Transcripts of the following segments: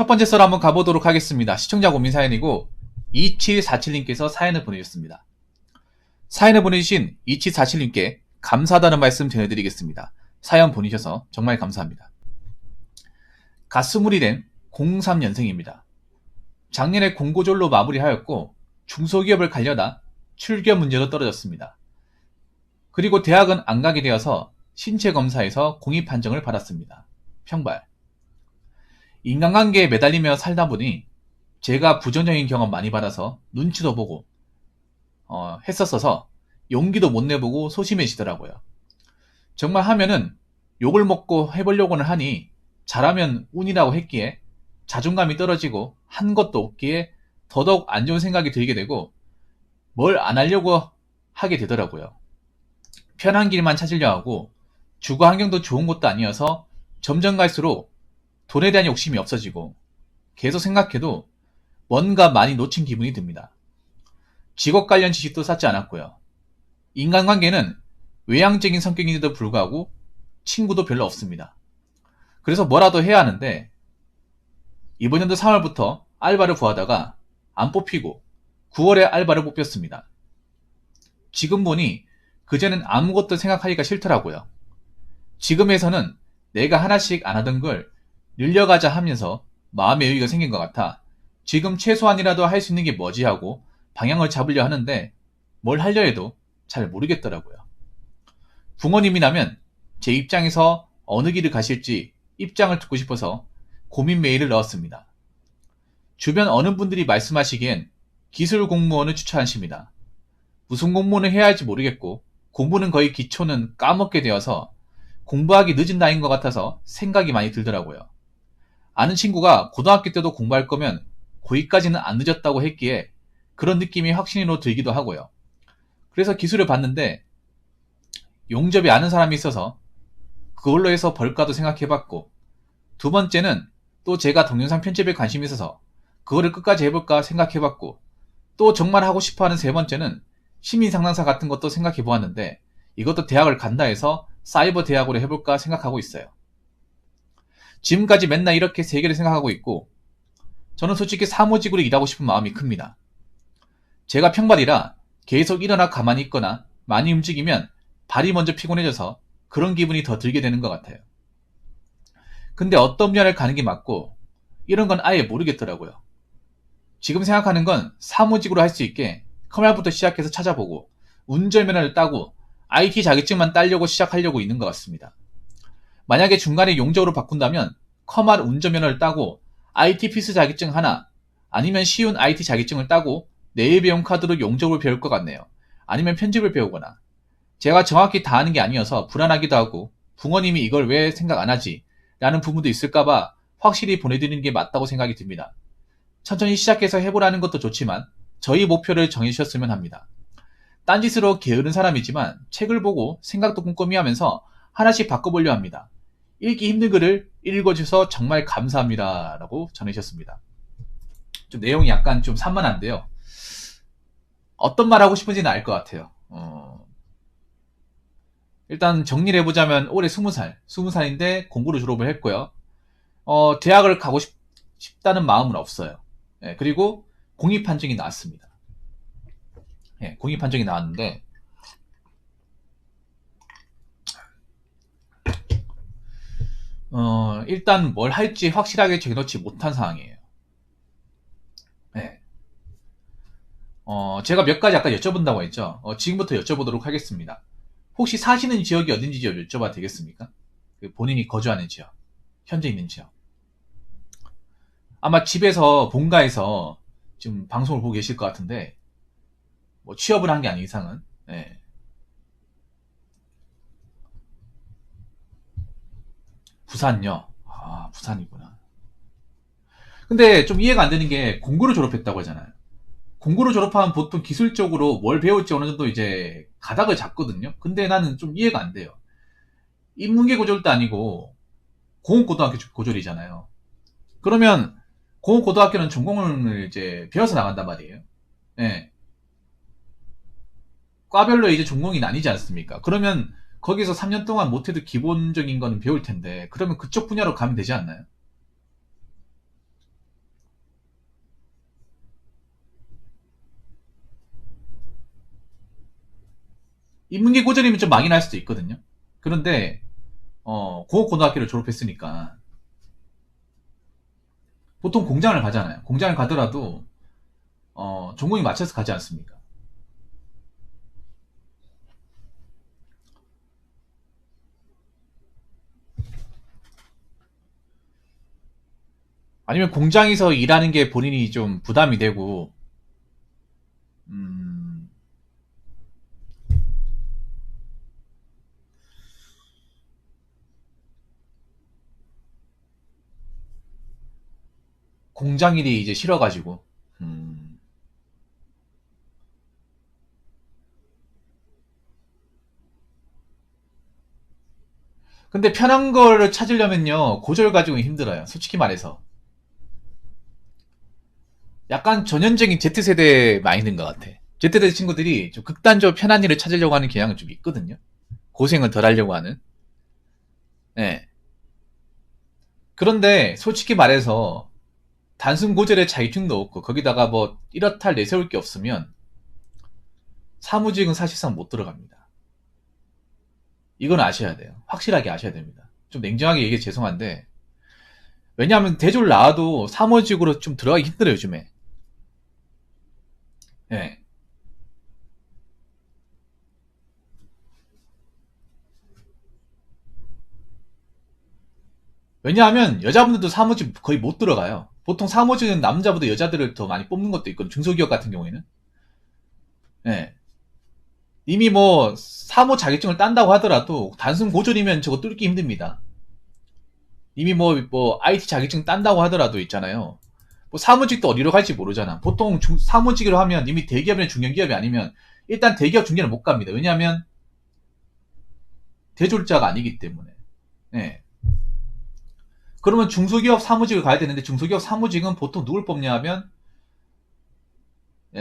첫 번째 썰 한번 가보도록 하겠습니다. 시청자 고민 사연이고 2747님께서 사연을 보내주셨습니다. 사연을 보내주신 2747님께 감사하다는 말씀 전해드리겠습니다. 사연 보내셔서 정말 감사합니다. 갓스물이 된 03년생입니다. 작년에 공고졸로 마무리하였고 중소기업을 가려다 출결 문제로 떨어졌습니다. 그리고 대학은 안 가게 되어서 신체검사에서 공익 판정을 받았습니다. 평발. 인간관계에 매달리며 살다 보니 제가 부정적인 경험 많이 받아서 눈치도 보고 했었어서 용기도 못 내보고 소심해지더라고요. 정말 하면은 욕을 먹고 해보려고는 하니 잘하면 운이라고 했기에 자존감이 떨어지고 한 것도 없기에 더더욱 안 좋은 생각이 들게 되고 뭘 안 하려고 하게 되더라고요. 편한 길만 찾으려 하고 주거 환경도 좋은 곳도 아니어서 점점 갈수록 돈에 대한 욕심이 없어지고 계속 생각해도 뭔가 많이 놓친 기분이 듭니다. 직업 관련 지식도 쌓지 않았고요. 인간관계는 외향적인 성격인데도 불구하고 친구도 별로 없습니다. 그래서 뭐라도 해야 하는데 이번 연도 3월부터 알바를 구하다가 안 뽑히고 9월에 알바를 뽑혔습니다. 지금 보니 그전엔 아무것도 생각하기가 싫더라고요. 지금에서는 내가 하나씩 안 하던 걸 늘려가자 하면서 마음의 여유가 생긴 것 같아 지금 최소한이라도 할 수 있는 게 뭐지 하고 방향을 잡으려 하는데 뭘 하려 해도 잘 모르겠더라고요. 부모님이라면 제 입장에서 어느 길을 가실지 입장을 듣고 싶어서 고민 메일을 넣었습니다. 주변 어느 분들이 말씀하시기엔 기술 공무원을 추천하십니다. 무슨 공무원을 해야 할지 모르겠고 공부는 거의 기초는 까먹게 되어서 공부하기 늦은 나이인 것 같아서 생각이 많이 들더라고요. 아는 친구가 고등학교 때도 공부할 거면 고2까지는 안 늦었다고 했기에 그런 느낌이 확신으로 들기도 하고요. 그래서 기술을 봤는데 용접이 아는 사람이 있어서 그걸로 해서 벌까도 생각해봤고 두 번째는 또 제가 동영상 편집에 관심이 있어서 그거를 끝까지 해볼까 생각해봤고 또 정말 하고 싶어하는 세 번째는 시민상담사 같은 것도 생각해보았는데 이것도 대학을 간다 해서 사이버 대학으로 해볼까 생각하고 있어요. 지금까지 맨날 이렇게 세 개를 생각하고 있고 저는 솔직히 사무직으로 일하고 싶은 마음이 큽니다. 제가 평발이라 계속 일어나 가만히 있거나 많이 움직이면 발이 먼저 피곤해져서 그런 기분이 더 들게 되는 것 같아요. 근데 어떤 분야를 가는 게 맞고 이런 건 아예 모르겠더라고요. 지금 생각하는 건 사무직으로 할 수 있게 컴활부터 시작해서 찾아보고 운전면허를 따고 IT 자격증만 따려고 시작하려고 있는 것 같습니다. 만약에 중간에 용접으로 바꾼다면 컴활 운전면허를 따고 IT 필수 자격증 하나 아니면 쉬운 IT 자격증을 따고 내일 배운 카드로 용접을 배울 것 같네요. 아니면 편집을 배우거나 제가 정확히 다 아는 게 아니어서 불안하기도 하고 부모님이 이걸 왜 생각 안 하지? 라는 부분도 있을까봐 확실히 보내드리는 게 맞다고 생각이 듭니다. 천천히 시작해서 해보라는 것도 좋지만 저희 목표를 정해주셨으면 합니다. 딴짓으로 게으른 사람이지만 책을 보고 생각도 꼼꼼히 하면서 하나씩 바꿔보려 합니다. 읽기 힘든 글을 읽어주셔서 정말 감사합니다. 라고 전해주셨습니다. 좀 내용이 약간 좀 산만한데요. 어떤 말 하고 싶은지는 알 것 같아요. 일단 정리를 해보자면 올해 20살인데 공부를 졸업을 했고요. 대학을 가고 싶다는 마음은 없어요. 예, 그리고 공익 판정이 나왔습니다. 예, 공익 판정이 나왔는데 일단 뭘 할지 확실하게 정해놓지 못한 상황이에요. 예. 제가 몇 가지 아까 여쭤본다고 했죠. 지금부터 여쭤보도록 하겠습니다. 혹시 사시는 지역이 어딘지 여쭤봐도 되겠습니까? 본인이 거주하는 지역, 현재 있는 지역. 아마 집에서 본가에서 지금 방송을 보고 계실 것 같은데 뭐 취업을 한 게 아닌 이상은 예. 부산요. 아, 부산이구나. 근데 좀 이해가 안 되는 게 공고를 졸업했다고 하잖아요. 공고를 졸업하면 보통 기술적으로 뭘 배울지 어느 정도 이제 가닥을 잡거든요. 근데 나는 좀 이해가 안 돼요. 인문계 고졸도 아니고 공업고등학교 고졸이잖아요. 그러면 공업고등학교는 전공을 이제 배워서 나간단 말이에요. 예. 과별로 이제 전공이 나뉘지 않습니까? 그러면 거기서 3년 동안 못해도 기본적인 거는 배울 텐데, 그러면 그쪽 분야로 가면 되지 않나요? 인문계 고졸이면 좀 막연할 수도 있거든요. 그런데 공업고등학교를 졸업했으니까 보통 공장을 가잖아요. 공장을 가더라도 전공이 맞춰서 가지 않습니까? 아니면 공장에서 일하는 게 본인이 좀 부담이 되고 음, 공장 일이 이제 싫어가지고 근데 편한 거를 찾으려면요 고졸 가지고는 힘들어요. 솔직히 말해서 약간 전형적인 Z세대 마인드인 것 같아. Z세대 친구들이 좀 극단적으로 편한 일을 찾으려고 하는 경향은 좀 있거든요. 고생을 덜 하려고 하는. 네. 그런데 솔직히 말해서 단순 고졸의 자격증도 없고 거기다가 뭐 이렇다 할 내세울 게 없으면 사무직은 사실상 못 들어갑니다. 이건 아셔야 돼요. 확실하게 아셔야 됩니다. 좀 냉정하게 얘기해 죄송한데 왜냐하면 대졸 나와도 사무직으로 좀 들어가기 힘들어요 요즘에. 네. 왜냐하면 여자분들도 사무직 거의 못 들어가요. 보통 사무직은 남자보다 여자들을 더 많이 뽑는 것도 있거든요. 중소기업 같은 경우에는. 네. 이미 뭐 사무 자격증을 딴다고 하더라도 단순 고졸이면 저거 뚫기 힘듭니다. 이미 뭐 IT 자격증 딴다고 하더라도 있잖아요. 뭐 사무직도 어디로 갈지 모르잖아. 보통 사무직으로 하면 이미 대기업이나 중견기업이 아니면 일단 대기업 중견을 못 갑니다. 왜냐하면 대졸자가 아니기 때문에. 네. 그러면 중소기업 사무직을 가야 되는데 중소기업 사무직은 보통 누굴 뽑냐 하면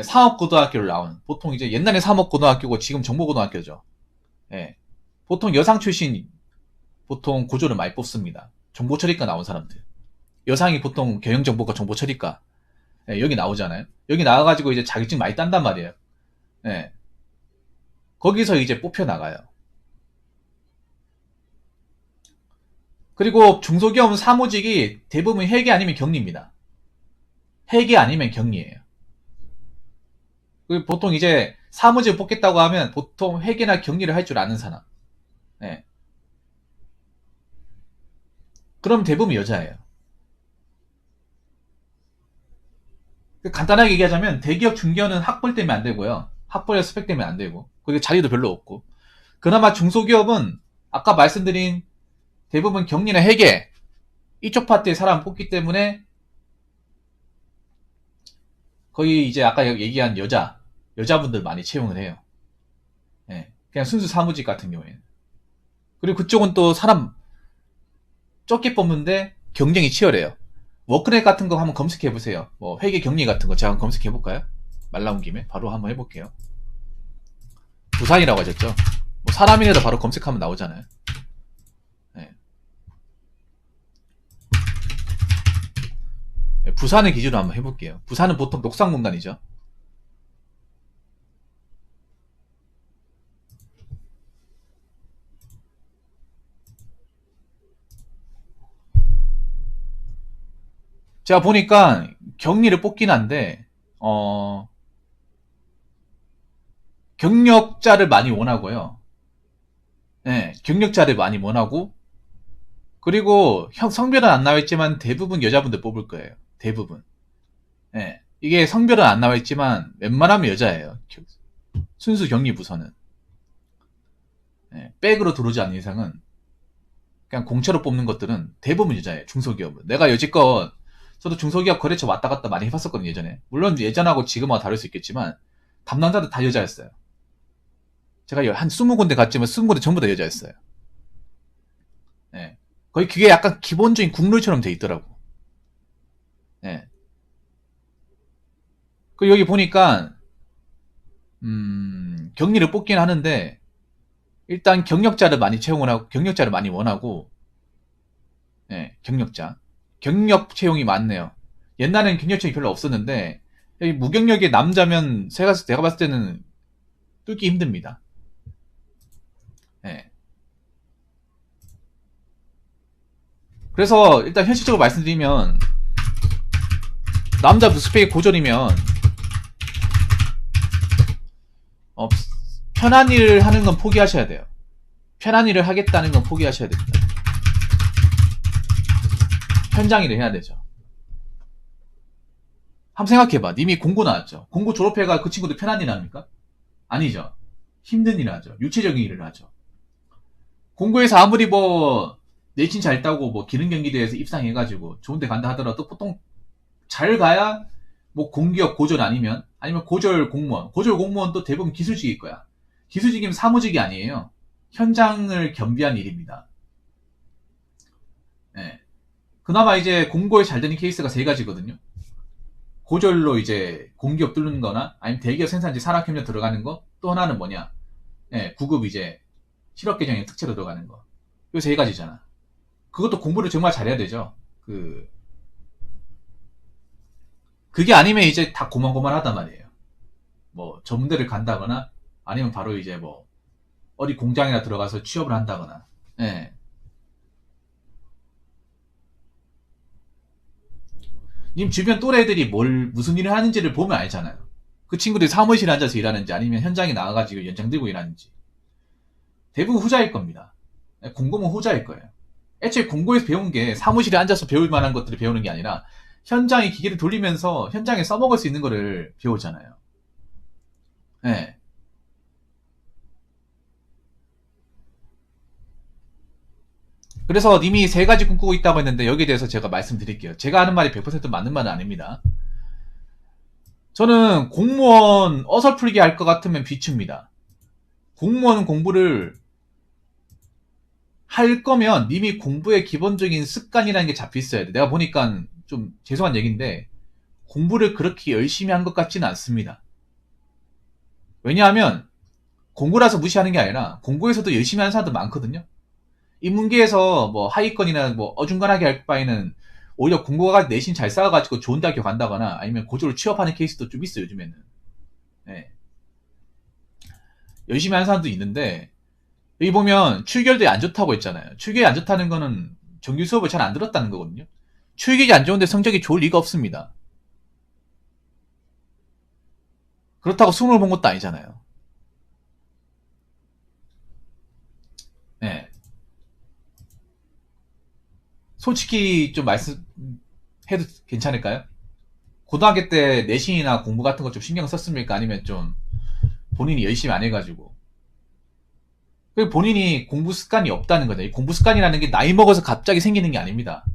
상업고등학교를 나오는 보통 이제 옛날에 상업고등학교고 지금 정보고등학교죠. 예. 보통 여상 출신 보통 고졸을 많이 뽑습니다. 정보처리과 나온 사람들. 여상이 보통 경영정보과 정보처리과 예, 여기 나오잖아요. 여기 나와가지고 이제 자격증 많이 딴단 말이에요. 예. 거기서 이제 뽑혀 나가요. 그리고 중소기업은 사무직이 대부분 회계 아니면 경리입니다. 회계 아니면 경리예요. 보통 이제 사무직을 뽑겠다고 하면 보통 회계나 경리를 할 줄 아는 사람. 예. 그럼 대부분 여자예요. 간단하게 얘기하자면 대기업 중기업은 학벌 때문에 안 되고요. 학벌의 스펙 때문에 안 되고 그리고 자리도 별로 없고 그나마 중소기업은 아까 말씀드린 대부분 경리나 회계 이쪽 파트에 사람 뽑기 때문에 거의 이제 아까 얘기한 여자분들 많이 채용을 해요. 예, 그냥 순수 사무직 같은 경우에는. 그리고 그쪽은 또 사람 적게 뽑는데 경쟁이 치열해요. 워크넷 같은 거 한번 검색해 보세요. 뭐 회계 경리 같은 거 제가 한번 검색해 볼까요? 말 나온 김에 바로 한번 해볼게요. 부산이라고 하셨죠? 뭐 사람이라도 바로 검색하면 나오잖아요. 네. 부산을 기준으로 한번 해볼게요. 부산은 보통 녹상공단이죠. 제가 보니까 경리를 뽑긴 한데 경력자를 많이 원하고요. 네, 경력자를 많이 원하고 그리고 성별은 안 나와있지만 대부분 여자분들 뽑을 거예요. 대부분. 네, 이게 성별은 안 나와있지만 웬만하면 여자예요. 순수 경리 부서는. 네, 백으로 들어오지 않는 이상은 그냥 공채로 뽑는 것들은 대부분 여자예요. 중소기업은. 내가 여지껏 저도 중소기업 거래처 왔다 갔다 많이 해봤었거든요. 예전에. 물론 예전하고 지금하고 다를 수 있겠지만 담당자들 다 여자였어요. 제가 한 20군데 갔지만 20군데 전부 다 여자였어요. 네. 거의 그게 약간 기본적인 국룰처럼 돼 있더라고. 네. 그리고 여기 보니까 경리를 뽑긴 하는데 일단 경력자를 많이 채용을 하고 경력자를 많이 원하고 네, 경력 채용이 많네요. 옛날엔 경력 채용이 별로 없었는데 무경력의 남자면 제가 봤을 때는 뚫기 힘듭니다. 예. 그래서 일단 현실적으로 말씀드리면 남자 무스펙이 고졸이면 편한 일을 하는 건 포기하셔야 돼요. 편한 일을 하겠다는 건 포기하셔야 됩니다. 현장 일을 해야 되죠. 한번 생각해봐. 님이 공고 나왔죠. 공고 졸업해가 그 친구들 편한 일 합니까? 아니죠. 힘든 일을 하죠. 유체적인 일을 하죠. 공고에서 아무리 뭐 내신 잘 따고 뭐 기능 경기대에서 입상해가지고 좋은 데 간다 하더라도 보통 잘 가야 뭐 공기업 고졸 아니면 고졸 공무원. 고졸 공무원도 대부분 기술직일 거야. 기술직이면 사무직이 아니에요. 현장을 겸비한 일입니다. 네. 그나마 이제 공고에 잘 되는 케이스가 세 가지거든요. 고졸로 이제 공기업 뚫는 거나 아니면 대기업 생산지 산학협력 들어가는 거. 또 하나는 뭐냐. 네, 9급 이제 실업계정의 특채로 들어가는 거. 요 세 가지잖아. 그것도 공부를 정말 잘해야 되죠. 그게 아니면 이제 다 고만고만하단 말이에요. 뭐 전문대를 간다거나 아니면 바로 이제 뭐 어디 공장이나 들어가서 취업을 한다거나. 예. 님 주변 또래들이 무슨 일을 하는지를 보면 알잖아요. 그 친구들이 사무실에 앉아서 일하는지 아니면 현장에 나가가지고 연장 들고 일하는지. 대부분 후자일 겁니다. 공고면 후자일 거예요. 애초에 공고에서 배운 게 사무실에 앉아서 배울 만한 것들을 배우는 게 아니라 현장에 기계를 돌리면서 현장에 써먹을 수 있는 거를 배우잖아요. 네. 그래서 님이 세 가지 꿈꾸고 있다고 했는데 여기에 대해서 제가 말씀드릴게요. 제가 하는 말이 100% 맞는 말은 아닙니다. 저는 공무원 어설프게 할 것 같으면 비춥니다. 공무원 공부를 할 거면 님이 공부의 기본적인 습관이라는 게 잡혀 있어야 돼. 내가 보니까 좀 죄송한 얘기인데 공부를 그렇게 열심히 한 것 같지는 않습니다. 왜냐하면 공고라서 무시하는 게 아니라 공고에서도 열심히 하는 사람도 많거든요. 인문계에서 뭐 하위권이나 뭐 어중간하게 할 바에는 오히려 공고가 내신 잘 쌓아가지고 좋은 대학교 간다거나 아니면 고졸로 취업하는 케이스도 좀 있어요, 요즘에는. 네. 열심히 하는 사람도 있는데 여기 보면 출결도 안 좋다고 했잖아요. 출결이 안 좋다는 거는 정규 수업을 잘 안 들었다는 거거든요. 출결이 안 좋은데 성적이 좋을 리가 없습니다. 그렇다고 수능을 본 것도 아니잖아요. 네. 솔직히 좀 말씀해도 괜찮을까요? 고등학교 때 내신이나 공부 같은 거 좀 신경 썼습니까? 아니면 좀 본인이 열심히 안 해가지고. 본인이 공부 습관이 없다는 거죠. 이 공부 습관이라는 게 나이 먹어서 갑자기 생기는 게 아닙니다.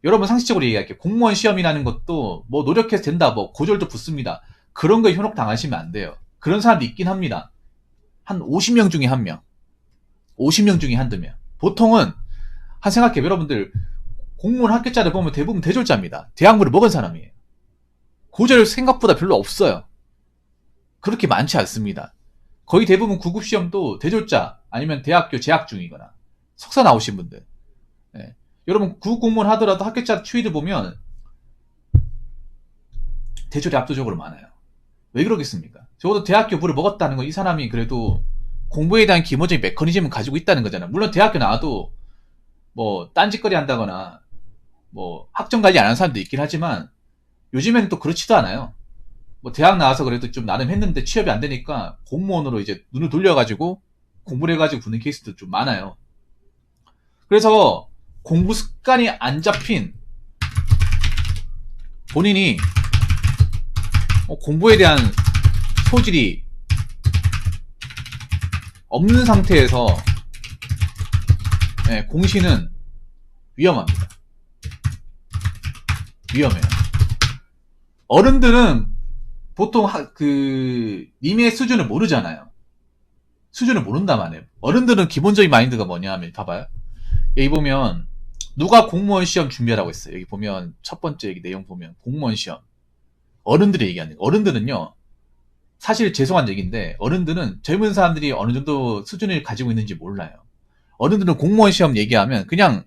여러분 상식적으로 얘기할게요. 공무원 시험이라는 것도 뭐 노력해서 된다, 뭐 고졸도 붙습니다. 그런 거에 현혹 당하시면 안 돼요. 그런 사람도 있긴 합니다. 한 50명 중에 한 명. 50명 중에 한두 명. 보통은 한 생각해요. 여러분들 공무원 합격자를 보면 대부분 대졸자입니다. 대학물을 먹은 사람이에요. 고졸 생각보다 별로 없어요. 그렇게 많지 않습니다. 거의 대부분 9급 시험도 대졸자 아니면 대학교 재학 중이거나 석사 나오신 분들. 네. 여러분 9급 공무원 하더라도 합격자 추이를 보면 대졸이 압도적으로 많아요. 왜 그러겠습니까? 적어도 대학교 물을 먹었다는 건 이 사람이 그래도 공부에 대한 기본적인 메커니즘을 가지고 있다는 거잖아요. 물론 대학교 나와도 뭐 딴짓거리 한다거나 뭐 학점 관리 안 하는 사람도 있긴 하지만 요즘에는 또 그렇지도 않아요. 뭐 대학 나와서 그래도 좀 나름 했는데 취업이 안 되니까 공무원으로 이제 눈을 돌려가지고 공부를 해가지고 붙는 케이스도 좀 많아요. 그래서 공부 습관이 안 잡힌 본인이 공부에 대한 소질이 없는 상태에서 공시는 위험합니다. 위험해요. 어른들은 보통 님의 수준을 모르잖아요. 수준을 모른단 말이에요. 어른들은 기본적인 마인드가 뭐냐 하면 봐봐요. 여기 보면 누가 공무원 시험 준비하라고 했어요. 여기 보면 첫 번째 여기 내용 보면 공무원 시험. 어른들이 얘기하는 거예요. 어른들은요. 사실 죄송한 얘기인데 어른들은 젊은 사람들이 어느 정도 수준을 가지고 있는지 몰라요. 어른들은 공무원 시험 얘기하면 그냥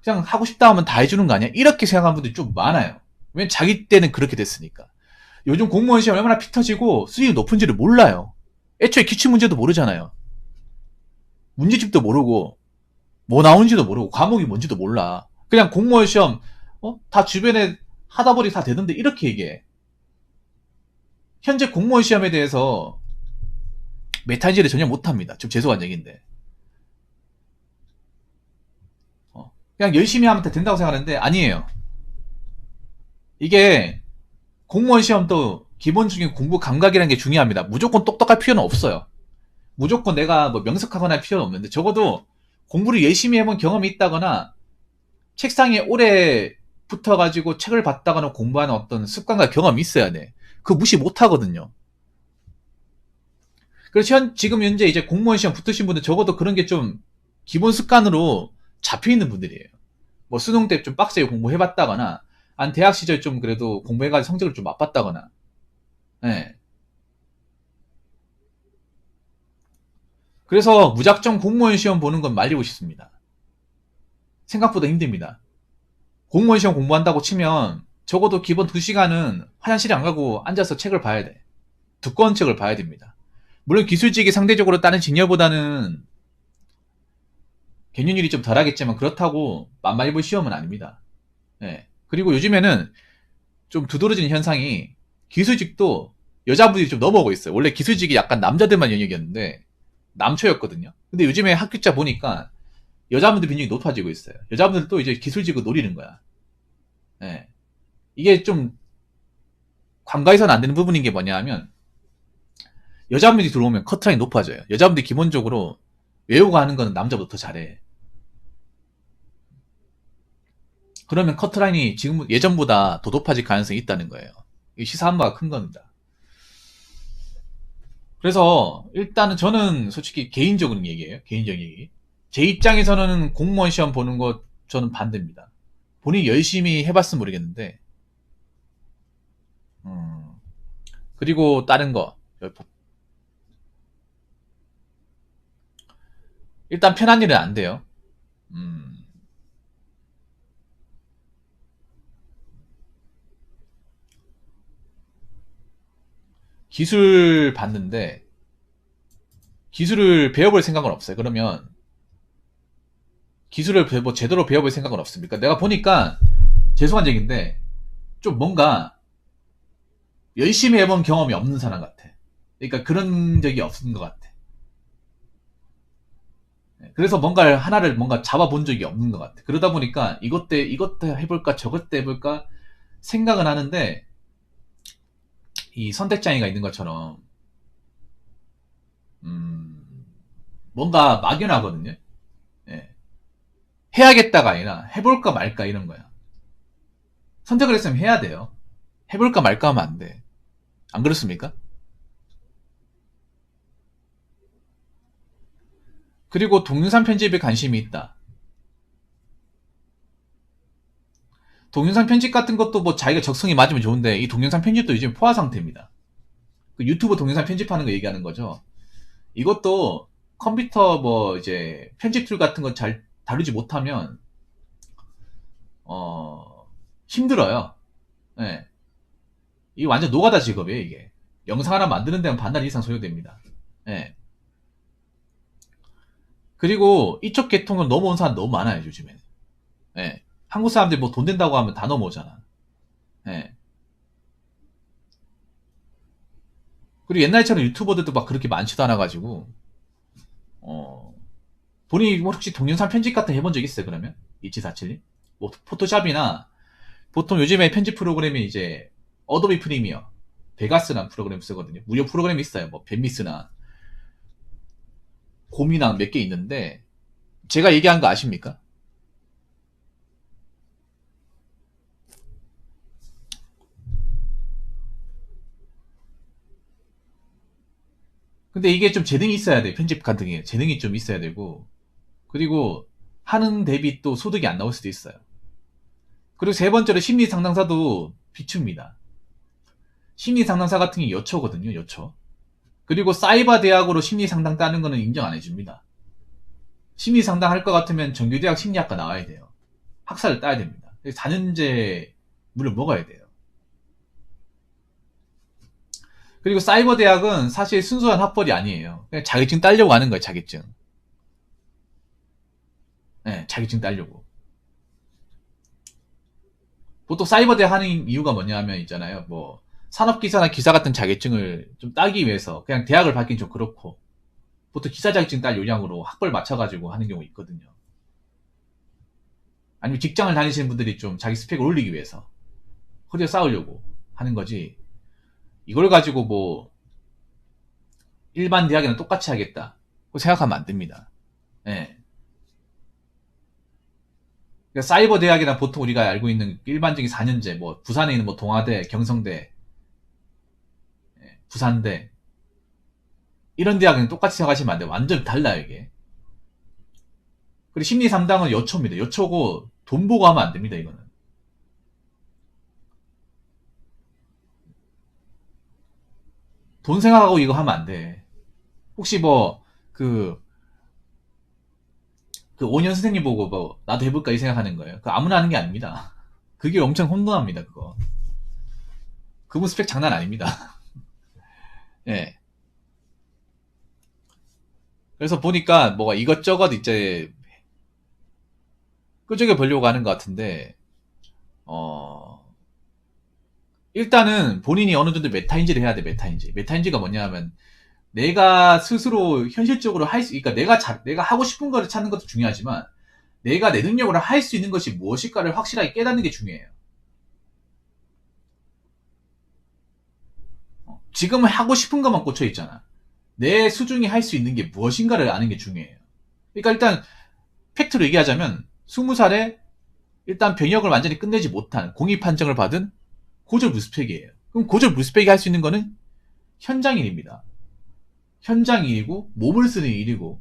하고 싶다 하면 다 해주는 거 아니야? 이렇게 생각하는 분들이 좀 많아요. 왜냐면 자기 때는 그렇게 됐으니까. 요즘 공무원 시험 얼마나 피 터지고 수준이 높은지를 몰라요. 애초에 기출문제도 모르잖아요. 문제집도 모르고 뭐 나오는지도 모르고 과목이 뭔지도 몰라. 그냥 공무원 시험 다 주변에 하다 보니 다 되던데 이렇게 얘기해. 현재 공무원 시험에 대해서 메타인지를 전혀 못합니다. 좀 죄송한 얘기인데 그냥 열심히 하면 된다고 생각하는데 아니에요. 이게 공무원 시험도 기본적인 공부 감각이라는 게 중요합니다. 무조건 똑똑할 필요는 없어요. 무조건 내가 뭐 명석하거나 할 필요는 없는데 적어도 공부를 열심히 해본 경험이 있다거나 책상에 오래 붙어가지고 책을 봤다거나 공부하는 어떤 습관과 경험이 있어야 돼. 그거 무시 못 하거든요. 그래서 지금 현재 이제 공무원 시험 붙으신 분들 적어도 그런 게 좀 기본 습관으로 잡혀 있는 분들이에요. 뭐 수능 때 좀 빡세게 공부해봤다거나, 안 대학 시절 좀 그래도 공부해가지고 성적을 좀 맛봤다거나, 예. 그래서 무작정 공무원 시험 보는 건 말리고 싶습니다. 생각보다 힘듭니다. 공무원 시험 공부한다고 치면 적어도 기본 2시간은 화장실에 안 가고 앉아서 책을 봐야 돼. 두꺼운 책을 봐야 됩니다. 물론 기술직이 상대적으로 다른 직렬보다는 경륜율이 좀 덜하겠지만 그렇다고 만만히 볼 시험은 아닙니다. 예. 그리고 요즘에는 좀 두드러지는 현상이 기술직도 여자분들이 좀 넘어오고 있어요. 원래 기술직이 약간 남자들만 영역이었는데 남초였거든요. 근데 요즘에 합격자 보니까 여자분들 비중이 높아지고 있어요. 여자분들도 이제 기술직을 노리는 거야. 예. 이게 좀 관가에서는 안 되는 부분인 게 뭐냐 하면 여자분들이 들어오면 커트라인이 높아져요. 여자분들이 기본적으로 외우고 하는 거는 남자보다 더 잘해. 그러면 커트라인이 지금 예전보다 더 높아질 가능성이 있다는 거예요. 이 시사한바가 큰 겁니다. 그래서 일단은 저는 솔직히 개인적인 얘기예요. 개인적인 얘기. 제 입장에서는 공무원 시험 보는 거 저는 반대입니다. 본인이 열심히 해봤으면 모르겠는데 그리고 다른 거 일단 편한 일은 안 돼요. 기술 봤는데 기술을 배워볼 생각은 없어요. 그러면 기술을 뭐 제대로 배워볼 생각은 없습니까? 내가 보니까 죄송한 얘기인데 좀 뭔가 열심히 해본 경험이 없는 사람 같아. 그러니까 그런 적이 없는 것 같아. 그래서 뭔가를 하나를 뭔가 잡아본 적이 없는 것 같아. 그러다 보니까 이것도 해볼까 저것도 해볼까 생각은 하는데 이 선택장애가 있는 것처럼 뭔가 막연하거든요. 예. 해야겠다가 아니라 해볼까 말까 이런 거야. 선택을 했으면 해야 돼요. 해볼까 말까 하면 안 돼. 안 그렇습니까? 그리고 동영상 편집에 관심이 있다. 동영상 편집 같은 것도 뭐 자기가 적성이 맞으면 좋은데 이 동영상 편집도 요즘 포화 상태입니다. 그 유튜브 동영상 편집하는 거 얘기하는 거죠. 이것도 컴퓨터 뭐 이제 편집 툴 같은 거 잘 다루지 못하면 힘들어요. 예. 이게 완전 노가다 직업이에요, 이게. 영상 하나 만드는 데는 반날 이상 소요됩니다. 예. 그리고 이쪽 계통을 넘어온 사람 너무 많아요, 요즘에. 예. 한국 사람들이 뭐 돈 된다고 하면 다 넘어오잖아. 예. 그리고 옛날처럼 유튜버들도 막 그렇게 많지도 않아가지고, 본인이 뭐 혹시 동영상 편집 같은 거 해본 적 있어요, 그러면? 2747님? 뭐, 포토샵이나, 보통 요즘에 편집 프로그램이 이제, 어도비 프리미어, 베가스라는 프로그램 쓰거든요. 무료 프로그램이 있어요. 뭐, 벤미스나, 곰이나 몇 개 있는데, 제가 얘기한 거 아십니까? 근데 이게 좀 재능이 있어야 돼. 편집 같은 게. 재능이 좀 있어야 되고, 그리고, 하는 대비 또 소득이 안 나올 수도 있어요. 그리고 세 번째로 심리 상담사도 비춥니다. 심리 상담사 같은 게 여초거든요, 여초. 그리고 사이버 대학으로 심리 상담 따는 거는 인정 안 해줍니다. 심리 상담 할 것 같으면 정규대학 심리학과 나와야 돼요. 학사를 따야 됩니다. 4년제 물론 먹어야 돼요. 그리고 사이버 대학은 사실 순수한 학벌이 아니에요. 그냥 자격증 따려고 하는 거예요, 자격증. 네, 자격증 따려고. 보통 사이버 대학 하는 이유가 뭐냐 하면 있잖아요. 뭐, 산업기사나 기사 같은 자격증을 좀 따기 위해서 그냥 대학을 받긴 좀 그렇고, 보통 기사 자격증 딸 요량으로 학벌 맞춰가지고 하는 경우 있거든요. 아니면 직장을 다니시는 분들이 좀 자기 스펙을 올리기 위해서 커리어 쌓으려고 하는 거지. 이걸 가지고 뭐 일반 대학이랑 똑같이 하겠다 생각하면 안 됩니다. 예. 그러니까 사이버 대학이란 보통 우리가 알고 있는 일반적인 4년제, 뭐 부산에 있는 뭐 동아대, 경성대, 예, 부산대 이런 대학은 똑같이 생각하시면 안 돼요. 완전 달라요 이게. 그리고 심리 상담은 여초입니다. 여초고 돈 보고 하면 안 됩니다 이거는. 돈 생각하고 이거 하면 안 돼. 혹시 뭐 그 5년 선생님 보고 뭐 나도 해볼까 이 생각하는 거예요. 그 아무나 하는 게 아닙니다. 그게 엄청 혼돈합니다 그거. 그분 스펙 장난 아닙니다. 예. 그래서 보니까 뭐가 이것저것 이제 끄적여 보려고 하는 것 같은데 일단은 본인이 어느 정도 메타인지를 해야 돼. 메타인지가 뭐냐 하면 내가 스스로 현실적으로 그러니까 내가 하고 싶은 거를 찾는 것도 중요하지만 내가 내 능력으로 할 수 있는 것이 무엇일까를 확실하게 깨닫는 게 중요해요. 지금은 하고 싶은 것만 꽂혀 있잖아. 내 수중에 할 수 있는 게 무엇인가를 아는 게 중요해요. 그러니까 일단 팩트로 얘기하자면 20살에 일단 병역을 완전히 끝내지 못한 공익 판정을 받은 고졸 무스펙이에요. 그럼 고졸 무스펙이 할 수 있는 거는 현장일입니다. 현장일이고 몸을 쓰는 일이고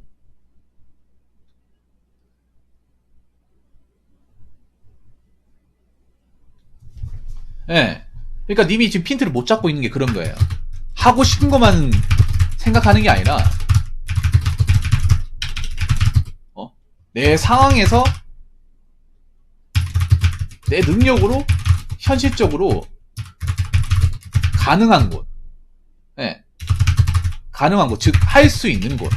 예. 그러니까 님이 지금 핀트를 못 잡고 있는 게 그런 거예요. 하고 싶은 것만 생각하는 게 아니라 내 상황에서 내 능력으로 현실적으로 가능한 곳, 예, 가능한 곳, 즉 할 수 있는 곳을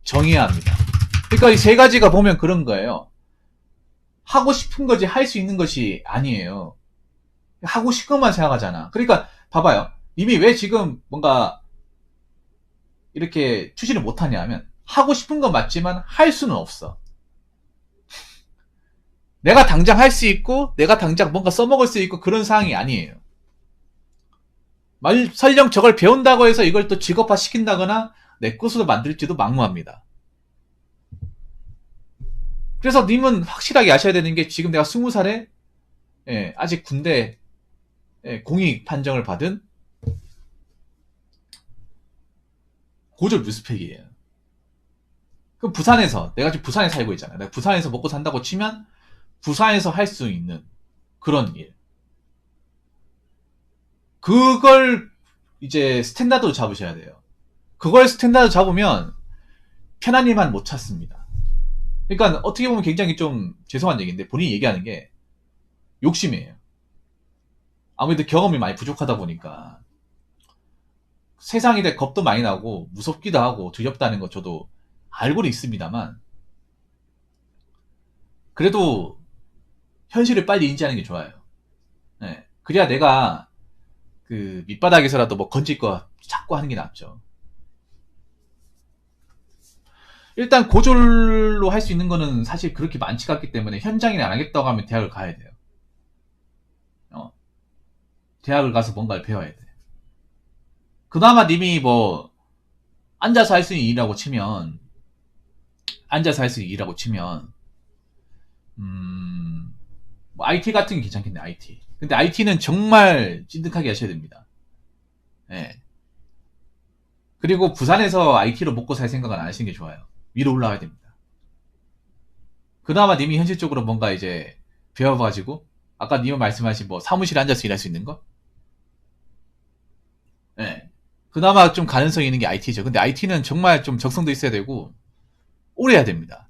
정해야 합니다. 그러니까 이 세 가지가 보면 그런 거예요. 하고 싶은 거지 할 수 있는 것이 아니에요. 하고 싶은 것만 생각하잖아. 그러니까 봐봐요. 님이 왜 지금 뭔가 이렇게 추진을 못하냐 하면 하고 싶은 건 맞지만 할 수는 없어. 내가 당장 할 수 있고 내가 당장 뭔가 써먹을 수 있고 그런 상황이 아니에요. 설령 저걸 배운다고 해서 이걸 또 직업화 시킨다거나 내 것으로 만들지도 막무합니다. 그래서 님은 확실하게 아셔야 되는 게 지금 내가 20살에 아직 군대 공익 판정을 받은 고졸 무스펙이에요. 그럼 부산에서 내가 지금 부산에 살고 있잖아요. 내가 부산에서 먹고 산다고 치면 부산에서 할 수 있는 그런 일. 그걸 이제 스탠다드로 잡으셔야 돼요. 그걸 스탠다드 잡으면 편한 일만 못 찾습니다. 그러니까 어떻게 보면 굉장히 좀 죄송한 얘기인데 본인이 얘기하는 게 욕심이에요. 아무래도 경험이 많이 부족하다 보니까 세상에 대해 겁도 많이 나고 무섭기도 하고 두렵다는 거 저도 알고는 있습니다만 그래도 현실을 빨리 인지하는 게 좋아요. 네. 그래야 내가 그 밑바닥에서라도 뭐 건질 거 찾고 하는 게 낫죠. 일단 고졸로 할 수 있는 거는 사실 그렇게 많지가 않기 때문에 현장일을 안 하겠다고 하면 대학을 가야 돼요. 대학을 가서 뭔가를 배워야 돼. 그나마 님이 뭐 앉아서 할 수 있는 일이라고 치면 뭐 IT 같은 게 괜찮겠네. IT. 근데 IT는 정말 찐득하게 하셔야 됩니다. 예. 그리고 부산에서 IT로 먹고 살 생각은 안 하시는 게 좋아요. 위로 올라가야 됩니다. 그나마 님이 현실적으로 뭔가 이제 배워가지고 아까 님이 말씀하신 뭐 사무실에 앉아서 일할 수 있는 거? 예. 그나마 좀 가능성이 있는 게 IT죠. 근데 IT는 정말 좀 적성도 있어야 되고 오래 해야 됩니다.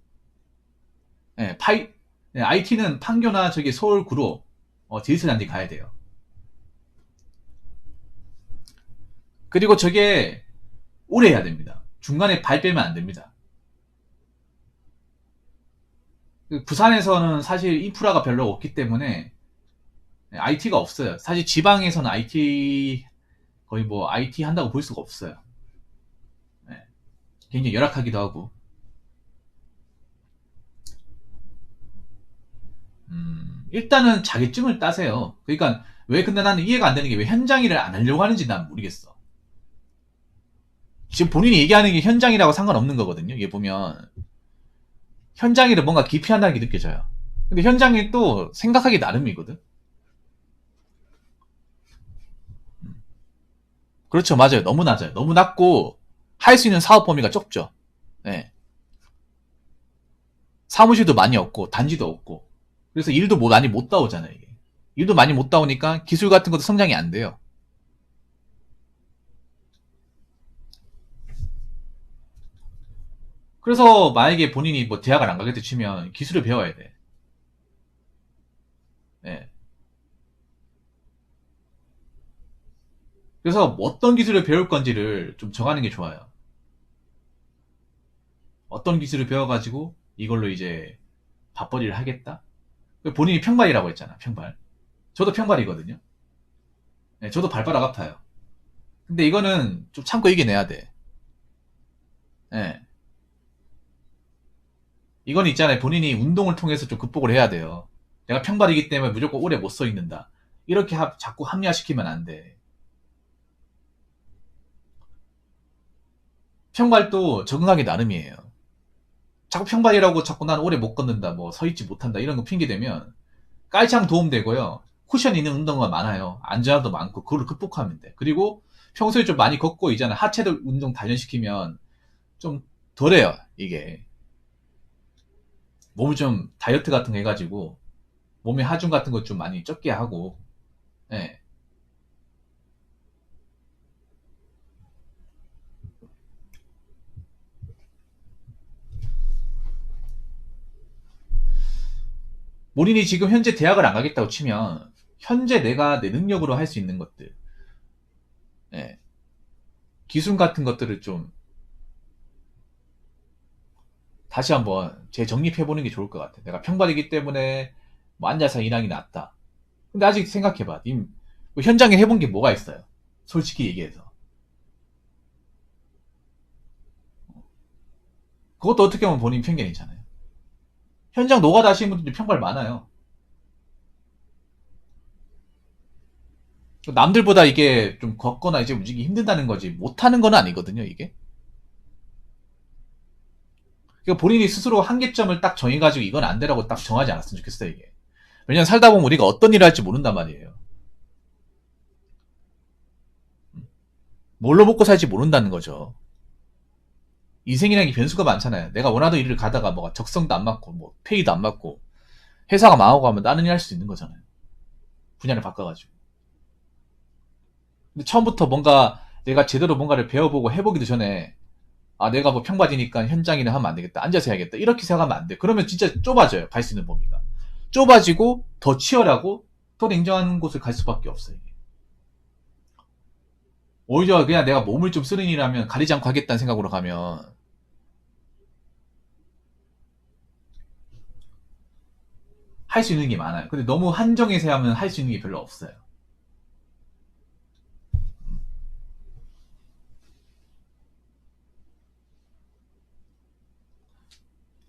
예, IT는 판교나 저기 서울 구로 디지털 단지 가야 돼요. 그리고 저게 오래 해야 됩니다. 중간에 발 빼면 안 됩니다. 부산에서는 사실 인프라가 별로 없기 때문에 IT가 없어요. 사실 지방에서는 IT 거의 뭐 IT 한다고 볼 수가 없어요. 네. 굉장히 열악하기도 하고. 일단은 자격증을 따세요. 그러니까 왜 근데 나는 이해가 안 되는 게 왜 현장 일을 안 하려고 하는지 난 모르겠어. 지금 본인이 얘기하는 게 현장이라고 상관없는 거거든요. 이게 보면 현장 일을 뭔가 기피한다는 게 느껴져요. 근데 현장 일도 생각하기 나름이거든. 그렇죠. 맞아요. 너무 낮아요. 너무 낮고 할 수 있는 사업 범위가 좁죠. 네. 사무실도 많이 없고 단지도 없고 그래서 일도 뭐 많이 못 따오잖아요. 이게. 일도 많이 못 따오니까 기술 같은 것도 성장이 안 돼요. 그래서 만약에 본인이 뭐 대학을 안 가겠다 치면 기술을 배워야 돼. 네. 그래서 어떤 기술을 배울 건지를 좀 정하는 게 좋아요. 어떤 기술을 배워가지고 이걸로 이제 밥벌이를 하겠다? 본인이 평발이라고 했잖아, 평발. 저도 평발이거든요. 네, 저도 발바닥 아파요. 근데 이거는 좀 참고 이겨내야 돼. 네. 이건 있잖아요. 본인이 운동을 통해서 좀 극복을 해야 돼요. 내가 평발이기 때문에 무조건 오래 못 서 있는다. 이렇게 자꾸 합리화시키면 안 돼. 평발도 적응하기 나름이에요. 자꾸 평발이라고 자꾸 난 오래 못 걷는다, 뭐 서 있지 못한다 이런 거 핑계 대면 깔창 도움되고요. 쿠션 있는 운동가 많아요. 안전함도 많고 그걸 극복하면 돼. 그리고 평소에 좀 많이 걷고 있잖아. 하체들 운동 단련시키면 좀 덜해요. 이게 몸을 좀 다이어트 같은 거 해가지고 몸에 하중 같은 거 좀 많이 적게 하고. 예. 본인이 지금 현재 대학을 안 가겠다고 치면 현재 내가 내 능력으로 할 수 있는 것들, 예. 기술 같은 것들을 좀 다시 한번 재정립해보는 게 좋을 것 같아. 내가 평발이기 때문에 뭐 앉아서 일하기 낫다. 근데 아직 생각해봐. 뭐 현장에 해본 게 뭐가 있어요? 솔직히 얘기해서. 그것도 어떻게 보면 본인 편견이잖아요. 현장 노가다 하시는 분들도 평발 많아요. 남들보다 이게 좀 걷거나 이제 움직이기 힘든다는 거지. 못하는 건 아니거든요, 이게. 그러니까 본인이 스스로 한계점을 딱 정해가지고 이건 안 되라고 딱 정하지 않았으면 좋겠어요, 이게. 왜냐면 살다 보면 우리가 어떤 일을 할지 모른단 말이에요. 뭘로 먹고 살지 모른다는 거죠. 인생이라는 게 변수가 많잖아요. 내가 원하던 일을 가다가 뭐 적성도 안 맞고, 뭐 페이도 안 맞고, 회사가 망하고 하면 다른 일 할 수 있는 거잖아요. 분야를 바꿔가지고. 근데 처음부터 뭔가 내가 제대로 뭔가를 배워보고 해보기도 전에 아 내가 뭐 평바지니까 현장일을 하면 안 되겠다. 앉아서 해야겠다. 이렇게 생각하면 안 돼. 그러면 진짜 좁아져요. 갈 수 있는 범위가. 좁아지고 더 치열하고 더 냉정한 곳을 갈 수밖에 없어요. 오히려 그냥 내가 몸을 좀 쓰는 일이라면 가리지 않고 하겠다는 생각으로 가면 할 수 있는 게 많아요. 근데 너무 한정해서 하면 할 수 있는 게 별로 없어요.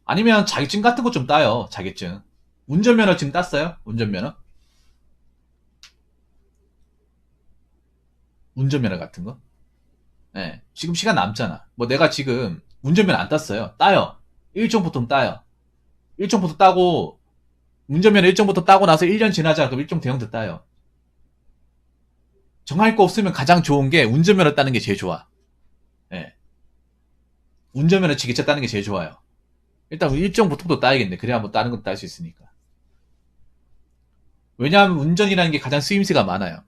아니면 자격증 같은 거 좀 따요. 자격증. 운전면허증 땄어요? 운전면허? 운전면허 같은 거? 네. 지금 시간 남잖아. 뭐 내가 지금 운전면허 안 땄어요. 따요. 1종부터 따요. 1종부터 따고 운전면허 1종부터 따고 나서 1년 지나자 그럼 1종 대형도 따요. 정할 거 없으면 가장 좋은 게 운전면허 따는 게 제일 좋아. 예. 운전면허 지게차 따는 게 제일 좋아요. 일단 1종부터도 따야겠네. 그래야 뭐 다른 것도 딸 수 있으니까. 왜냐하면 운전이라는 게 가장 쓰임새가 많아요.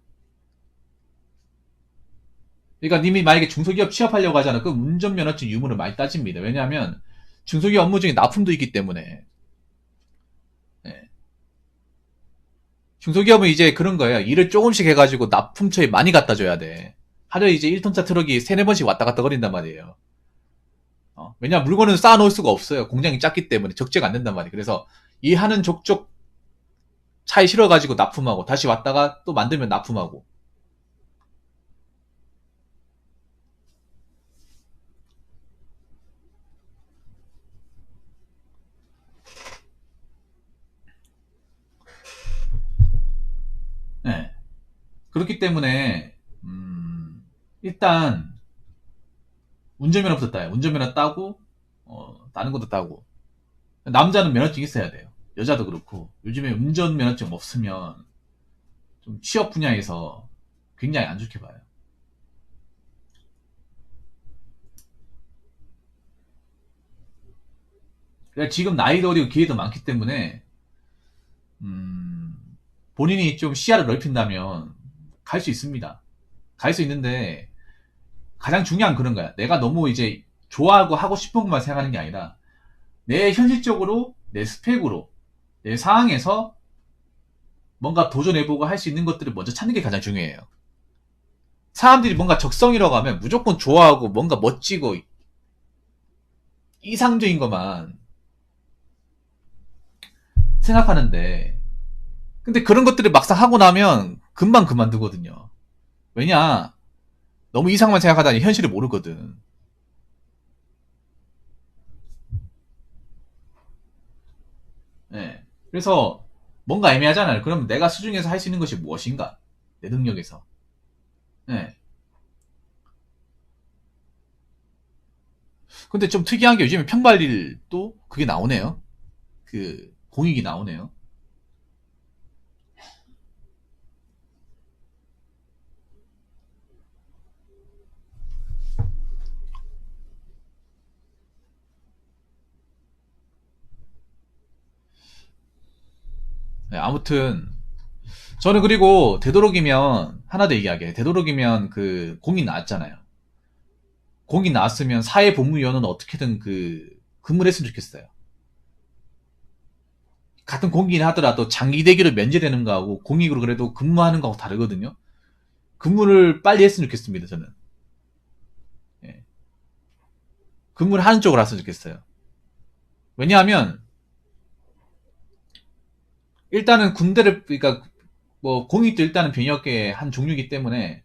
그러니까 님이 만약에 중소기업 취업하려고 하잖아. 그럼 운전면허증 유무를 많이 따집니다. 왜냐하면 중소기업 업무 중에 납품도 있기 때문에. 예. 중소기업은 이제 그런 거예요. 일을 조금씩 해가지고 납품처에 많이 갖다 줘야 돼. 하루에 이제 1톤차 트럭이 3-4번씩 왔다 갔다 거린단 말이에요. 왜냐면 물건은 쌓아놓을 수가 없어요. 공장이 작기 때문에 적재가 안 된단 말이에요. 그래서 이 하는 족족 차에 실어가지고 납품하고 다시 왔다가 또 만들면 납품하고. 네. 그렇기 때문에 일단 운전면허부터 따요. 운전면허 따고 다른 것도 따고. 남자는 면허증 있어야 돼요. 여자도 그렇고 요즘에 운전면허증 없으면 좀 취업 분야에서 굉장히 안 좋게 봐요. 그러니까 지금 나이도 어리고 기회도 많기 때문에 음, 본인이 좀 시야를 넓힌다면 갈 수 있습니다. 갈 수 있는데 가장 중요한 그런 거야. 내가 너무 이제 좋아하고 하고 싶은 것만 생각하는 게 아니라 내 현실적으로 내 스펙으로 내 상황에서 뭔가 도전해보고 할 수 있는 것들을 먼저 찾는 게 가장 중요해요. 사람들이 뭔가 적성이라고 하면 무조건 좋아하고 뭔가 멋지고 이상적인 것만 생각하는데 근데 그런 것들을 막상 하고 나면 금방 그만두거든요. 왜냐? 너무 이상만 생각하다니 현실을 모르거든. 예. 그래서 뭔가 애매하잖아요. 그럼 내가 수중에서 할 수 있는 것이 무엇인가? 내 능력에서. 예. 근데 좀 특이한 게 요즘에 평발일도 그게 나오네요. 그 공익이 나오네요. 예, 아무튼 저는 그리고 되도록이면 하나 더 얘기하게. 되도록이면 그 공익 나왔잖아요. 공익 나왔으면 사회복무위원은 어떻게든 그 근무를 했으면 좋겠어요. 같은 공익이긴 하더라도 장기 대기로 면제되는 거하고 공익으로 그래도 근무하는 거하고 다르거든요. 근무를 빨리 했으면 좋겠습니다. 저는. 예. 근무를 하는 쪽으로 했으면 좋겠어요. 왜냐하면 일단은 군대를 그러니까 뭐 공익도 일단은 병역의 한 종류이기 때문에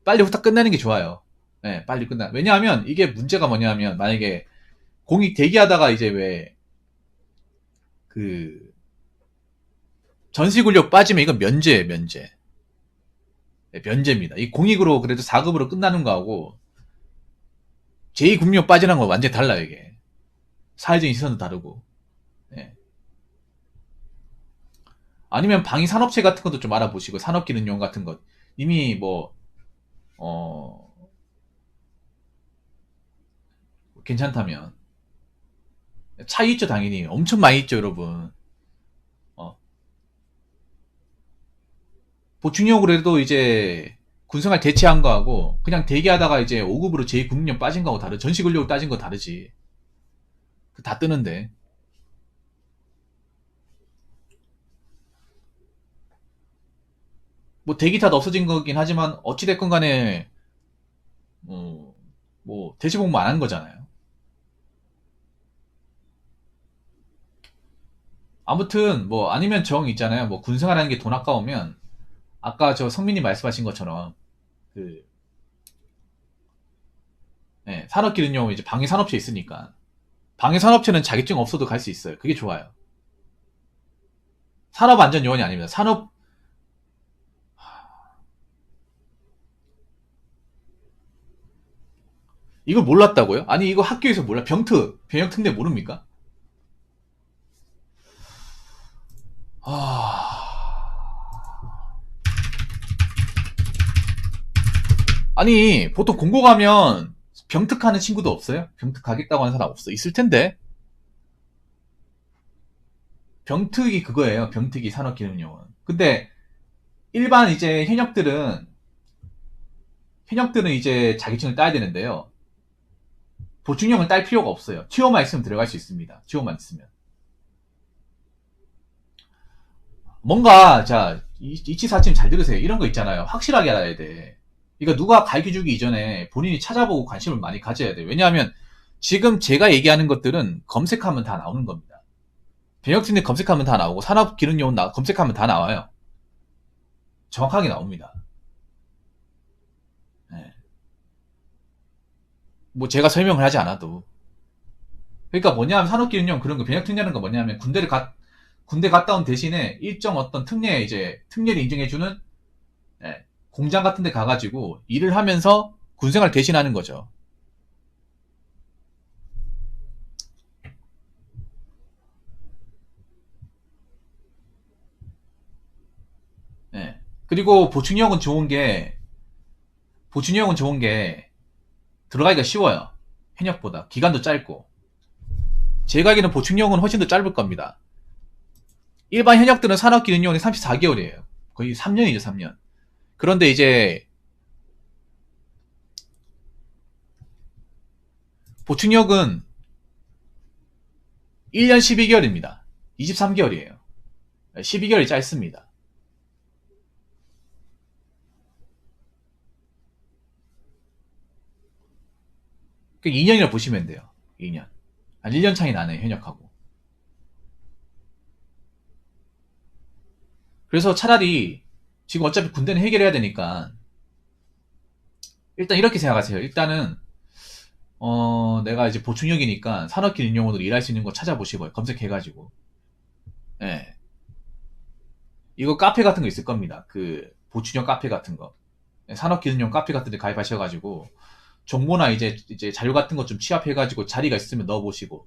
빨리 후딱 끝내는 게 좋아요. 네, 빨리 끝나. 왜냐하면 이게 문제가 뭐냐면 만약에 공익 대기하다가 이제 왜 그 전시군력 빠지면 이건 면제예요, 면제. 네, 면제입니다. 이 공익으로 그래도 4급으로 끝나는 거하고 제2국력 빠지는 건 완전히 달라요, 이게. 사회적인 시선도 다르고. 네. 아니면 방위 산업체 같은 것도 좀 알아보시고 산업기능용 같은 것 이미 뭐 어, 괜찮다면 차이 있죠 당연히 엄청 많이 있죠 여러분. 어, 보충용으로 해도 이제 군생활 대체한 거하고 그냥 대기하다가 이제 5급으로 제2국력 빠진 거하고 다르 전시근력으로 따진 거 다르지. 다 뜨는데 뭐 대기 탓 없어진 거긴 하지만 어찌됐건 간에 뭐 대시복무 안 한 거잖아요. 아무튼 뭐 아니면 정 있잖아요. 뭐 군생활하는 게 돈 아까우면 아까 저 성민이 말씀하신 것처럼 그 네, 산업기능용 이제 방위산업체 있으니까 방위산업체는 자격증 없어도 갈 수 있어요. 그게 좋아요. 산업안전요원이 아닙니다. 산업 이걸 몰랐다고요? 아니 이거 학교에서 몰라. 병트 병역특례 모릅니까? 아니 보통 공고 가면 병특하는 친구도 없어요? 병특 가겠다고 하는 사람 없어? 있을 텐데. 병특이 그거예요. 병특이 산업기능요원. 근데 일반 이제 현역들은 이제 자격증을 따야 되는데요. 보충형을 딸 필요가 없어요. 티오만 있으면 들어갈 수 있습니다. 티오만 있으면. 뭔가 자 이치사침 잘 들으세요. 이런 거 있잖아요. 확실하게 알아야 돼. 그러니까 누가 갈겨주기 이전에 본인이 찾아보고 관심을 많이 가져야 돼. 왜냐하면 지금 제가 얘기하는 것들은 검색하면 다 나오는 겁니다. 병역팀에 검색하면 다 나오고 산업기능요원 검색하면 다 나와요. 정확하게 나옵니다. 네. 뭐 제가 설명을 하지 않아도. 그러니까 뭐냐면 산업기능요원 그런 거 병역특례라는 거 뭐냐면 군대 갔다 온 대신에 일정 어떤 특례를 인정해주는 공장 같은 데 가가지고 일을 하면서 군생활 대신하는 거죠. 그리고 보충력은 좋은 게 들어가기가 쉬워요. 현역보다. 기간도 짧고. 제가 알기로는 보충력은 훨씬 더 짧을 겁니다. 일반 현역들은 산업기능요원이 34개월이에요. 거의 3년이죠, 3년. 그런데 이제 보충력은 1년 12개월입니다. 23개월이에요. 12개월이 짧습니다. 그 2년이라 보시면 돼요. 2년. 한 1년 차이 나네요, 현역하고. 그래서 차라리 지금 어차피 군대는 해결해야 되니까 일단 이렇게 생각하세요. 일단은 내가 이제 보충력이니까 산업기능요원으로 일할 수 있는 거 찾아보시고요. 검색해가지고. 예. 이거 카페 같은 거 있을 겁니다. 그 보충력 카페 같은 거. 산업기능요원 카페 같은 데 가입하셔가지고 정보나 이제 자료 같은 거 좀 취합해가지고 자리가 있으면 넣어보시고.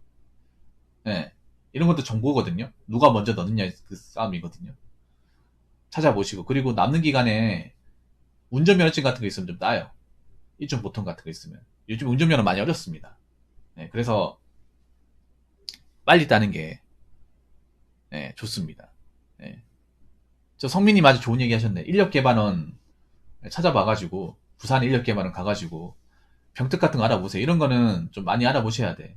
예. 이런 것도 정보거든요. 누가 먼저 넣느냐 그 싸움이거든요. 찾아보시고. 그리고 남는 기간에 운전면허증 같은 거 있으면 좀 따요. 일종 보통 같은 거 있으면. 요즘 운전면허 많이 어렵습니다. 그래서 빨리 따는 게 좋습니다. 저 성민님 아주 좋은 얘기 하셨네. 인력개발원 찾아봐가지고 부산 인력개발원 가가지고 병특 같은 거 알아보세요. 이런 거는 좀 많이 알아보셔야 돼.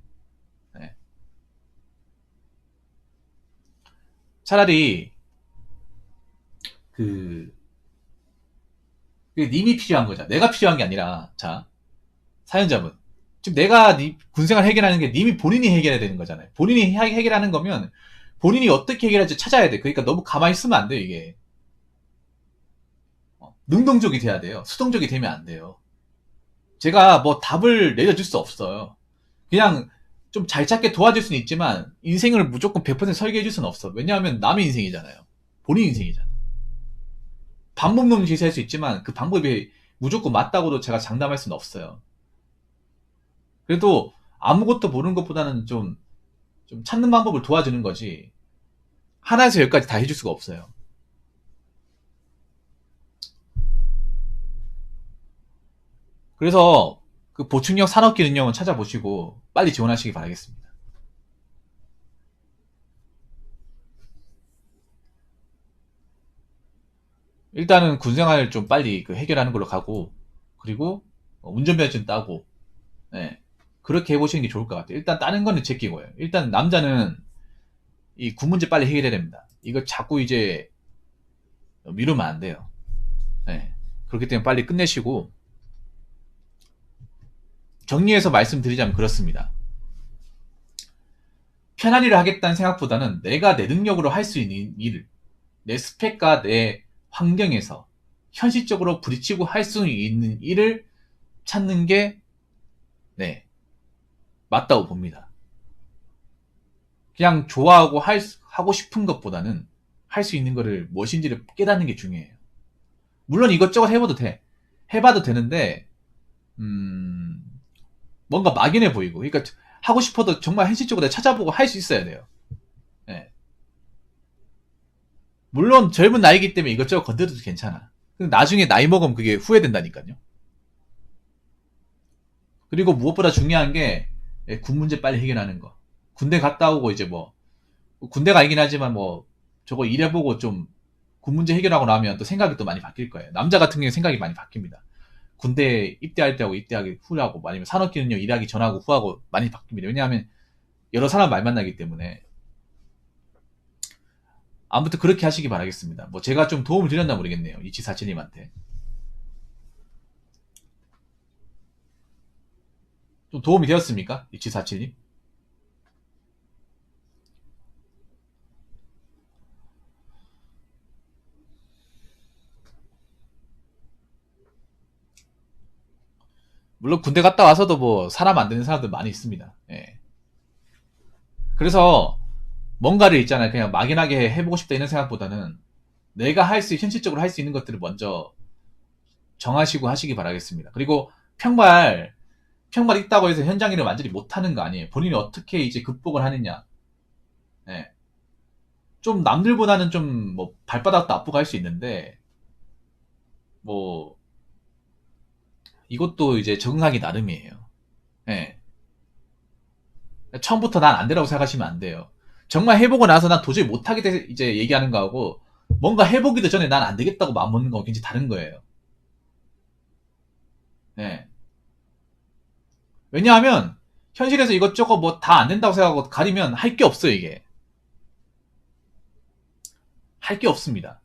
차라리 님이 필요한 거죠. 내가 필요한 게 아니라, 자, 사연자분. 즉, 내가 군생활 해결하는 게 님이 본인이 해결해야 되는 거잖아요. 본인이 해결하는 거면 본인이 어떻게 해결할지 찾아야 돼. 그러니까 너무 가만히 있으면 안 돼요, 이게. 능동적이 돼야 돼요. 수동적이 되면 안 돼요. 제가 뭐 답을 내려줄 수 없어요. 그냥 좀 잘 찾게 도와줄 수는 있지만 인생을 무조건 100% 설계해줄 수는 없어. 왜냐하면 남의 인생이잖아요. 본인 인생이잖아. 방법론을 제시할 수 있지만 그 방법이 무조건 맞다고도 제가 장담할 수는 없어요. 그래도 아무것도 모르는 것보다는 좀 찾는 방법을 도와주는 거지 하나에서 열까지 다 해줄 수가 없어요. 그래서 그 보충력 산업기능요원 찾아보시고 빨리 지원하시기 바라겠습니다. 일단은 군생활 좀 빨리 해결하는 걸로 가고, 그리고 운전면허증 따고, 그렇게 해보시는 게 좋을 것 같아요. 일단 따는 거는 제끼고요. 일단 남자는 이 군 문제 빨리 해결해야 됩니다. 이거 자꾸 이제 미루면 안 돼요. 그렇기 때문에 빨리 끝내시고, 정리해서 말씀드리자면 그렇습니다. 편한 일을 하겠다는 생각보다는 내가 내 능력으로 할 수 있는 일을, 내 스펙과 내 환경에서 현실적으로 부딪히고 할 수 있는 일을 찾는 게 맞다고 봅니다. 그냥 좋아하고 하고 싶은 것보다는 할 수 있는 거를 무엇인지를 깨닫는 게 중요해요. 물론 이것저것 해봐도 돼. 해봐도 되는데 뭔가 막연해 보이고, 그러니까 하고 싶어도 정말 현실적으로 내가 찾아보고 할 수 있어야 돼요. 물론 젊은 나이기 때문에 이것저것 건드려도 괜찮아. 근데 나중에 나이 먹으면 그게 후회된다니까요. 그리고 무엇보다 중요한 게 군 문제 빨리 해결하는 거. 군대 갔다 오고 이제 뭐 군대가 아니긴 하지만 뭐 저거 일해보고 좀 군 문제 해결하고 나면 또 생각이 또 많이 바뀔 거예요. 남자 같은 경우에 생각이 많이 바뀝니다. 군대 입대할 때하고 입대하기 후하고 아니면 산업기능력 일하기 전하고 후하고 많이 바뀝니다. 왜냐하면 여러 사람 말 만나기 때문에. 아무튼 그렇게 하시기 바라겠습니다. 뭐 제가 좀 도움을 드렸나 모르겠네요. 이치사칠님한테. 좀 도움이 되었습니까? 이치사칠님? 물론 군대 갔다 와서도 뭐 사람 안 되는 사람들 많이 있습니다. 예. 그래서 뭔가를 있잖아요. 그냥 막연하게 해보고 싶다 이런 생각보다는 내가 현실적으로 할 수 있는 것들을 먼저 정하시고 하시기 바라겠습니다. 그리고 평발 있다고 해서 현장 일을 완전히 못하는 거 아니에요. 본인이 어떻게 이제 극복을 하느냐. 예. 좀 남들보다는 좀 뭐 발바닥도 아프고 할 수 있는데 뭐 이것도 이제 적응하기 나름이에요. 예. 처음부터 난 안 되라고 생각하시면 안 돼요. 정말 해보고 나서 난 도저히 못하게 돼 이제 얘기하는 거하고 뭔가 해보기도 전에 난 안 되겠다고 마음먹는 거 굉장히 다른 거예요. 예. 왜냐하면 현실에서 이것저것 뭐 다 안 된다고 생각하고 가리면 할 게 없어요, 이게. 할 게 없습니다.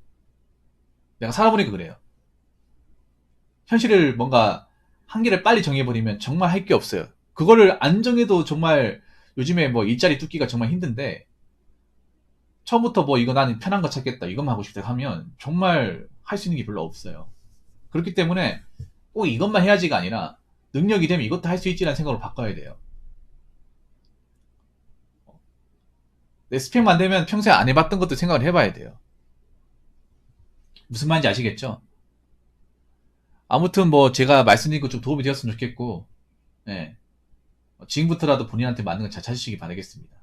내가 살아보니까 그래요. 현실을 뭔가 한계를 빨리 정해버리면 정말 할 게 없어요. 그거를 안 정해도 정말 요즘에 뭐 일자리 뚫기가 정말 힘든데 처음부터 뭐 이거 나는 편한 거 찾겠다 이것만 하고 싶다 하면 정말 할 수 있는 게 별로 없어요. 그렇기 때문에 꼭 이것만 해야지가 아니라 능력이 되면 이것도 할 수 있지라는 생각으로 바꿔야 돼요. 내 스펙만 되면 평소에 안 해봤던 것도 생각을 해봐야 돼요. 무슨 말인지 아시겠죠? 아무튼 뭐 제가 말씀드린 거 좀 도움이 되었으면 좋겠고, 예. 지금부터라도 본인한테 맞는 걸 잘 찾으시기 바라겠습니다.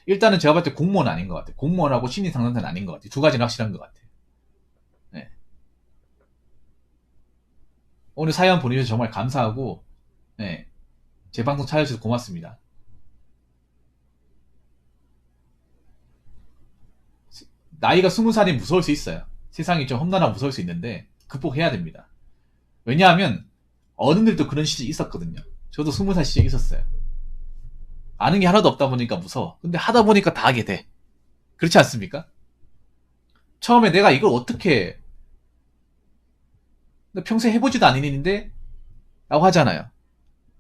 일단은 제가 봤을 때 공무원 아닌 것 같아요. 공무원하고 심리 상담사는 아닌 것 같아요. 두 가지는 확실한 것 같아요. 예. 오늘 사연 보내주셔서 정말 감사하고, 예. 제 방송 찾아주셔서 고맙습니다. 나이가 20살이 무서울 수 있어요. 세상이 좀 험난하고 무서울 수 있는데 극복해야 됩니다. 왜냐하면 어른들도 그런 시절이 있었거든요. 저도 20살 시절이 있었어요. 아는 게 하나도 없다 보니까 무서워. 근데 하다 보니까 다 하게 돼. 그렇지 않습니까? 처음에 내가 이걸 어떻게 평소에 해보지도 않은 일인데 라고 하잖아요.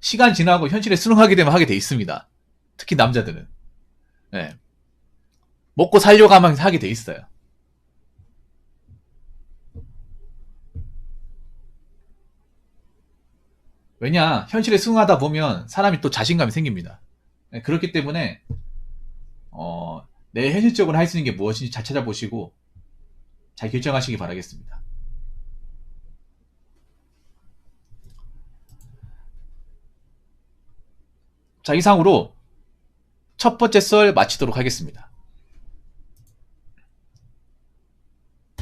시간 지나고 현실에 수능하게 되면 하게 돼 있습니다. 특히 남자들은. 네. 먹고 살려고 하면 하게 돼 있어요. 왜냐, 현실에 수긍하다 보면 사람이 또 자신감이 생깁니다. 네, 그렇기 때문에 내 현실적으로 할 수 있는 게 무엇인지 잘 찾아보시고 잘 결정하시기 바라겠습니다. 자, 이상으로 첫 번째 썰 마치도록 하겠습니다.